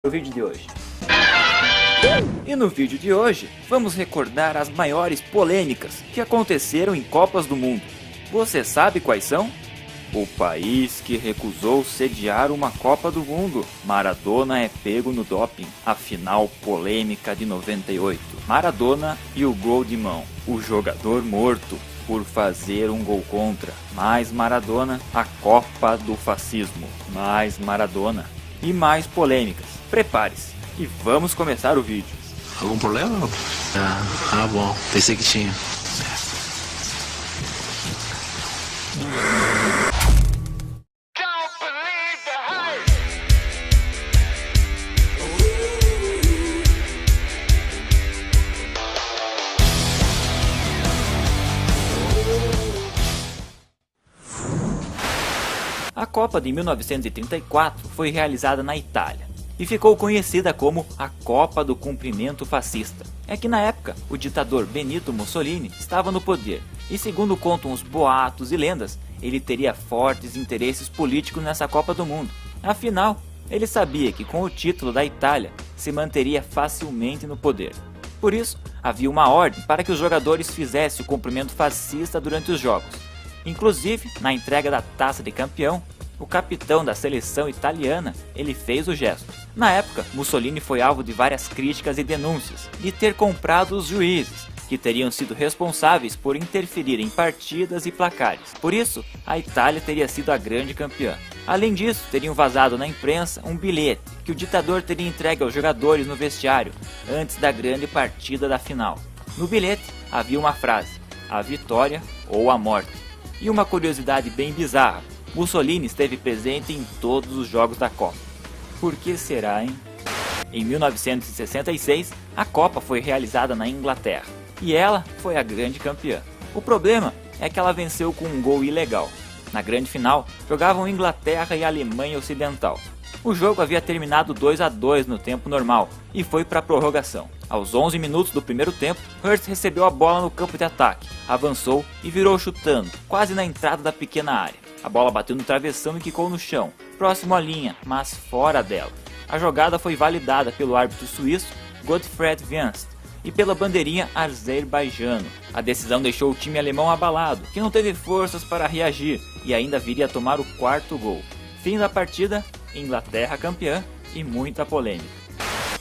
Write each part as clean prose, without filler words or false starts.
No vídeo de hoje. E no vídeo de hoje, vamos recordar as maiores polêmicas que aconteceram em Copas do Mundo. Você sabe quais são? O país que recusou sediar uma Copa do Mundo. Maradona é pego no doping. A final polêmica de 98. Maradona e o gol de mão. O jogador morto por fazer um gol contra. Mais Maradona, a Copa do Fascismo. Mais Maradona e mais polêmicas. Prepare-se e vamos começar o vídeo. Algum problema? Bom, pensei que tinha. A Copa de 1934 foi realizada na Itália e ficou conhecida como a Copa do Cumprimento Fascista. É que na época, o ditador Benito Mussolini estava no poder e, segundo contam os boatos e lendas, ele teria fortes interesses políticos nessa Copa do Mundo. Afinal, ele sabia que com o título da Itália se manteria facilmente no poder. Por isso, havia uma ordem para que os jogadores fizessem o cumprimento fascista durante os jogos. Inclusive, na entrega da taça de campeão, o capitão da seleção italiana, ele fez o gesto. Na época, Mussolini foi alvo de várias críticas e denúncias de ter comprado os juízes, que teriam sido responsáveis por interferir em partidas e placares. Por isso, a Itália teria sido a grande campeã. Além disso, teriam vazado na imprensa um bilhete que o ditador teria entregue aos jogadores no vestiário antes da grande partida da final. No bilhete havia uma frase: a vitória ou a morte. E uma curiosidade bem bizarra: Mussolini esteve presente em todos os jogos da Copa. Por que será, hein? Em 1966, a Copa foi realizada na Inglaterra e ela foi a grande campeã. O problema é que ela venceu com um gol ilegal. Na grande final, jogavam Inglaterra e Alemanha Ocidental. O jogo havia terminado 2-2 no tempo normal e foi para a prorrogação. Aos 11 minutos do primeiro tempo, Hurst recebeu a bola no campo de ataque, avançou e virou chutando, quase na entrada da pequena área. A bola bateu no travessão e quicou no chão, próximo à linha, mas fora dela. A jogada foi validada pelo árbitro suíço Gottfried Wernst e pela bandeirinha azerbaijano. A decisão deixou o time alemão abalado, que não teve forças para reagir e ainda viria a tomar o quarto gol. Fim da partida, Inglaterra campeã e muita polêmica.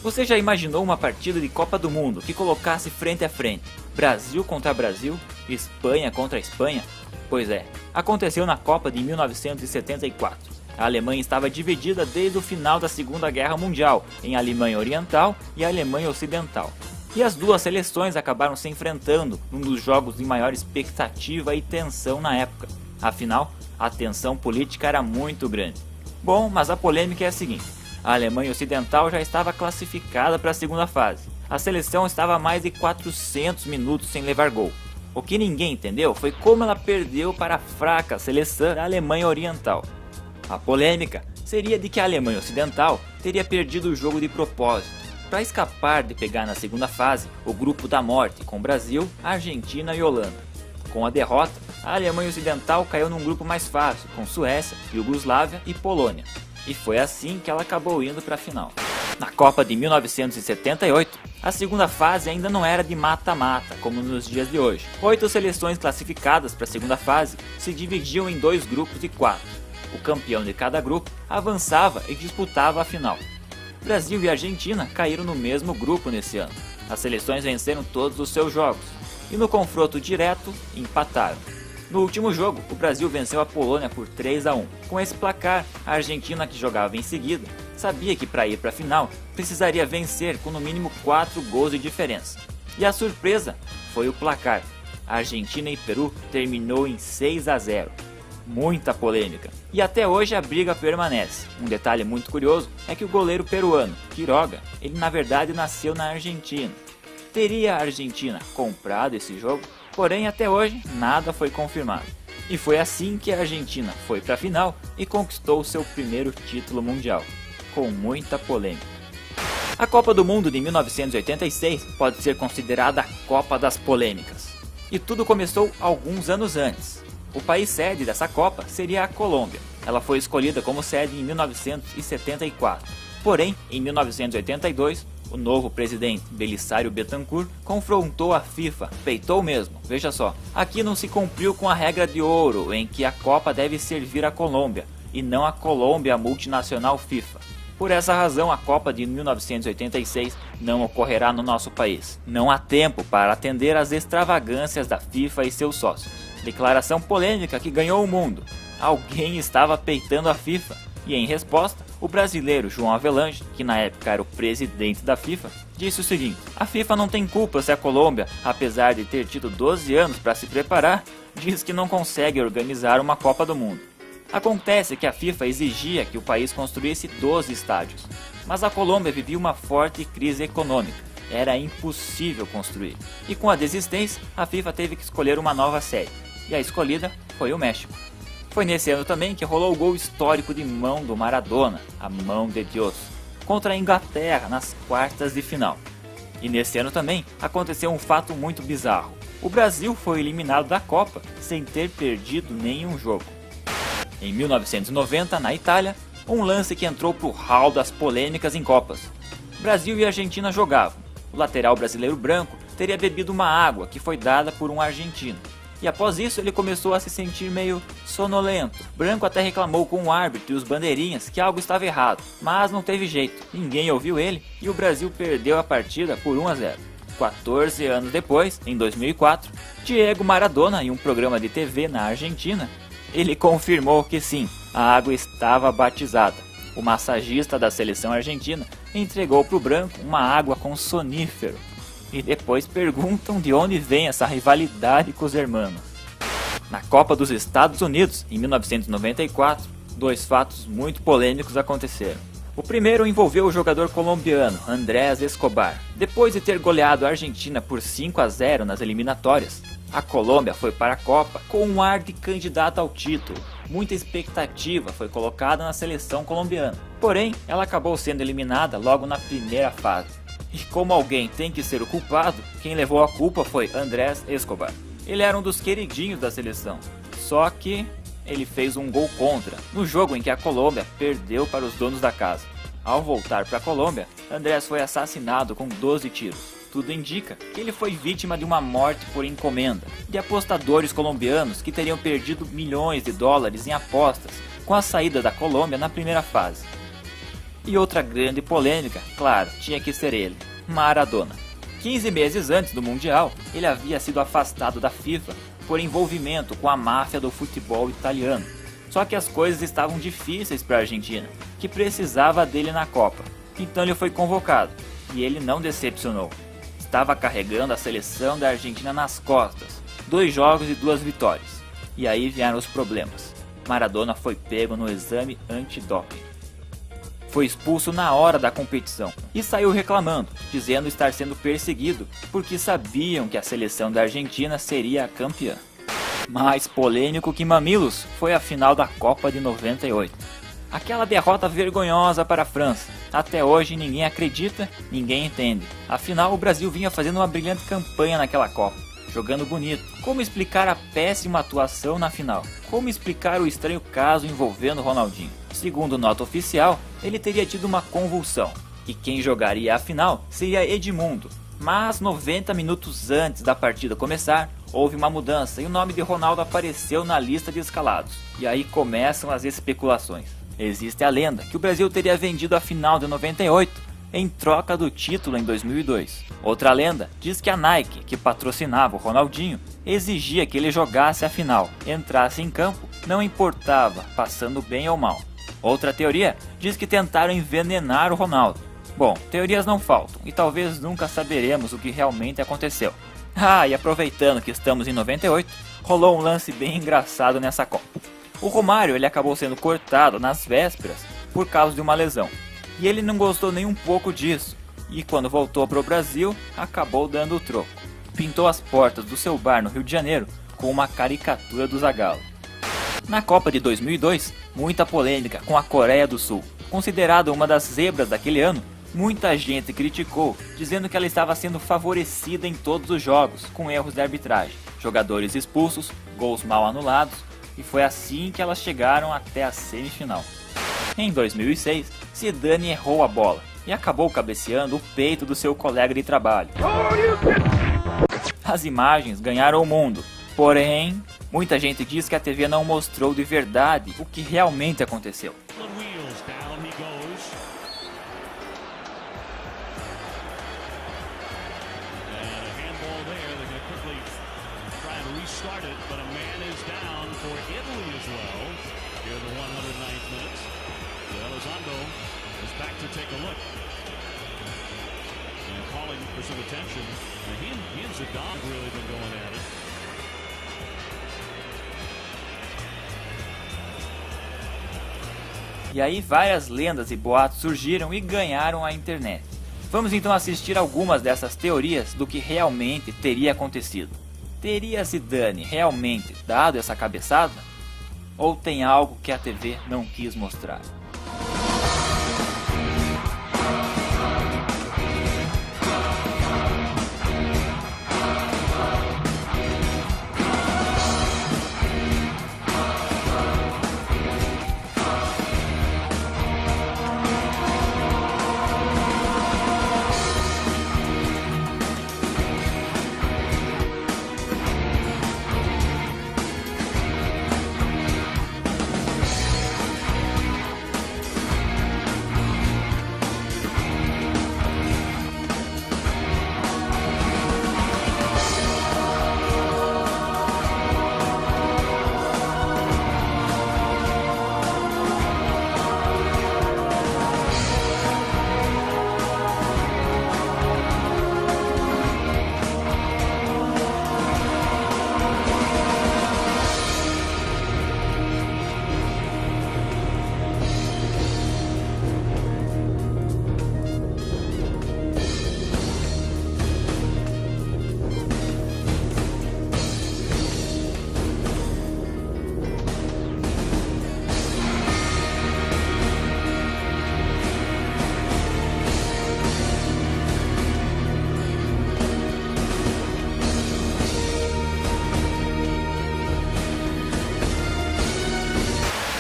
Você já imaginou uma partida de Copa do Mundo que colocasse frente a frente Brasil contra Brasil, Espanha contra Espanha? Pois é, aconteceu na Copa de 1974. A Alemanha estava dividida desde o final da Segunda Guerra Mundial em Alemanha Oriental e Alemanha Ocidental. E as duas seleções acabaram se enfrentando num dos jogos de maior expectativa e tensão na época. Afinal, a tensão política era muito grande. Bom, mas a polêmica é a seguinte: a Alemanha Ocidental já estava classificada para a segunda fase. A seleção estava há mais de 400 minutos sem levar gol. O que ninguém entendeu foi como ela perdeu para a fraca seleção da Alemanha Oriental. A polêmica seria de que a Alemanha Ocidental teria perdido o jogo de propósito, para escapar de pegar na segunda fase o grupo da morte com Brasil, Argentina e Holanda. Com a derrota, a Alemanha Ocidental caiu num grupo mais fácil, com Suécia, Iugoslávia e Polônia. E foi assim que ela acabou indo para a final. Na Copa de 1978, a segunda fase ainda não era de mata-mata, como nos dias de hoje. 8 seleções classificadas para a segunda fase se dividiam em 2 grupos de 4. O campeão de cada grupo avançava e disputava a final. Brasil e Argentina caíram no mesmo grupo nesse ano. As seleções venceram todos os seus jogos e no confronto direto empataram. No último jogo, o Brasil venceu a Polônia por 3-1. Com esse placar, a Argentina, que jogava em seguida, sabia que para ir para a final precisaria vencer com no mínimo 4 gols de diferença. E a surpresa foi o placar. A Argentina e Peru terminou em 6-0. Muita polêmica. E até hoje a briga permanece. Um detalhe muito curioso é que o goleiro peruano, Quiroga, ele na verdade nasceu na Argentina. Teria a Argentina comprado esse jogo? Porém, até hoje, nada foi confirmado. E foi assim que a Argentina foi para a final e conquistou seu primeiro título mundial, com muita polêmica. A Copa do Mundo de 1986 pode ser considerada a Copa das Polêmicas. E tudo começou alguns anos antes. O país sede dessa Copa seria a Colômbia. Ela foi escolhida como sede em 1974. Porém, em 1982, o novo presidente, Belisário Bittencourt, confrontou a FIFA, peitou mesmo, veja só. Aqui não se cumpriu com a regra de ouro, em que a Copa deve servir à Colômbia, e não a Colômbia à multinacional FIFA. Por essa razão, a Copa de 1986 não ocorrerá no nosso país. Não há tempo para atender às extravagâncias da FIFA e seus sócios. Declaração polêmica que ganhou o mundo. Alguém estava peitando a FIFA. E em resposta, o brasileiro João Avelange, que na época era o presidente da FIFA, disse o seguinte: a FIFA não tem culpa se a Colômbia, apesar de ter tido 12 anos para se preparar, diz que não consegue organizar uma Copa do Mundo. Acontece que a FIFA exigia que o país construísse 12 estádios, mas a Colômbia vivia uma forte crise econômica, era impossível construir. E com a desistência, a FIFA teve que escolher uma nova sede, e a escolhida foi o México. Foi nesse ano também que rolou o gol histórico de mão do Maradona, a mão de Deus, contra a Inglaterra nas quartas de final. E nesse ano também aconteceu um fato muito bizarro. O Brasil foi eliminado da Copa sem ter perdido nenhum jogo. Em 1990, na Itália, um lance que entrou pro hall das polêmicas em Copas. Brasil e Argentina jogavam. O lateral brasileiro branco teria bebido uma água que foi dada por um argentino. E após isso ele começou a se sentir meio sonolento. Branco até reclamou com o árbitro e os bandeirinhas que algo estava errado, mas não teve jeito, ninguém ouviu ele e o Brasil perdeu a partida por 1-0. 14 anos depois, em 2004, Diego Maradona, em um programa de TV na Argentina, ele confirmou que sim, a água estava batizada. O massagista da seleção argentina entregou para o branco uma água com sonífero. E depois perguntam de onde vem essa rivalidade com os hermanos. Na Copa dos Estados Unidos, em 1994, dois fatos muito polêmicos aconteceram. O primeiro envolveu o jogador colombiano Andrés Escobar. Depois de ter goleado a Argentina por 5-0 nas eliminatórias, a Colômbia foi para a Copa com um ar de candidato ao título. Muita expectativa foi colocada na seleção colombiana. Porém, ela acabou sendo eliminada logo na primeira fase. E como alguém tem que ser o culpado, quem levou a culpa foi Andrés Escobar. Ele era um dos queridinhos da seleção, só que ele fez um gol contra, no jogo em que a Colômbia perdeu para os donos da casa. Ao voltar para a Colômbia, Andrés foi assassinado com 12 tiros. Tudo indica que ele foi vítima de uma morte por encomenda, de apostadores colombianos que teriam perdido milhões de dólares em apostas com a saída da Colômbia na primeira fase. E outra grande polêmica, claro, tinha que ser ele, Maradona. 15 meses antes do Mundial, ele havia sido afastado da FIFA por envolvimento com a máfia do futebol italiano. Só que as coisas estavam difíceis para a Argentina, que precisava dele na Copa. Então ele foi convocado, e ele não decepcionou. Estava carregando a seleção da Argentina nas costas, 2 jogos e 2 vitórias. E aí vieram os problemas. Maradona foi pego no exame antidoping. Foi expulso na hora da competição e saiu reclamando, dizendo estar sendo perseguido porque sabiam que a seleção da Argentina seria a campeã. Mais polêmico que mamilos foi a final da Copa de 98. Aquela derrota vergonhosa para a França. Até hoje ninguém acredita, ninguém entende. Afinal, o Brasil vinha fazendo uma brilhante campanha naquela Copa, jogando bonito. Como explicar a péssima atuação na final? Como explicar o estranho caso envolvendo Ronaldinho? Segundo nota oficial, ele teria tido uma convulsão, e quem jogaria a final seria Edmundo. Mas 90 minutos antes da partida começar, houve uma mudança e o nome de Ronaldo apareceu na lista de escalados. E aí começam as especulações. Existe a lenda que o Brasil teria vendido a final de 98 em troca do título em 2002. Outra lenda diz que a Nike, que patrocinava o Ronaldinho, exigia que ele jogasse a final, entrasse em campo, não importava, passando bem ou mal. Outra teoria diz que tentaram envenenar o Ronaldo. Bom, teorias não faltam e talvez nunca saberemos o que realmente aconteceu. E aproveitando que estamos em 98, rolou um lance bem engraçado nessa Copa. O Romário ele acabou sendo cortado nas vésperas por causa de uma lesão. E ele não gostou nem um pouco disso. E quando voltou para o Brasil, acabou dando o troco. Pintou as portas do seu bar no Rio de Janeiro com uma caricatura do Zagallo. Na Copa de 2002, muita polêmica com a Coreia do Sul. Considerada uma das zebras daquele ano, muita gente criticou, dizendo que ela estava sendo favorecida em todos os jogos, com erros de arbitragem, jogadores expulsos, gols mal anulados, e foi assim que elas chegaram até a semifinal. Em 2006, Zidane errou a bola e acabou cabeceando o peito do seu colega de trabalho. As imagens ganharam o mundo, porém, muita gente diz que a TV não mostrou de verdade o que realmente aconteceu. E aí várias lendas e boatos surgiram e ganharam a internet. Vamos então assistir algumas dessas teorias do que realmente teria acontecido. Teria Zidane realmente dado essa cabeçada? Ou tem algo que a TV não quis mostrar?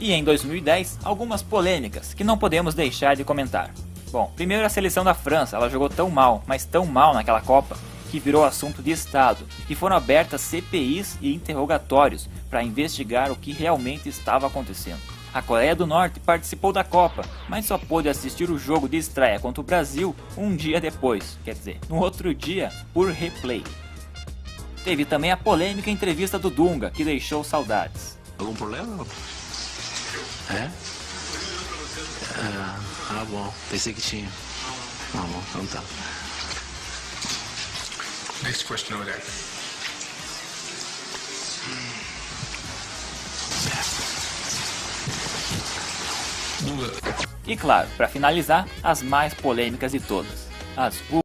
E em 2010, algumas polêmicas que não podemos deixar de comentar. Bom, primeiro a seleção da França, ela jogou tão mal, mas tão mal naquela Copa, que virou assunto de Estado, e foram abertas CPIs e interrogatórios para investigar o que realmente estava acontecendo. A Coreia do Norte participou da Copa, mas só pôde assistir o jogo de estreia contra o Brasil um dia depois, quer dizer, no outro dia, por replay. Teve também a polêmica entrevista do Dunga, que deixou saudades. Algum problema? É? Bom, pensei que tinha. Bom, então tá. Next question over there. E claro, para finalizar, as mais polêmicas de todas, as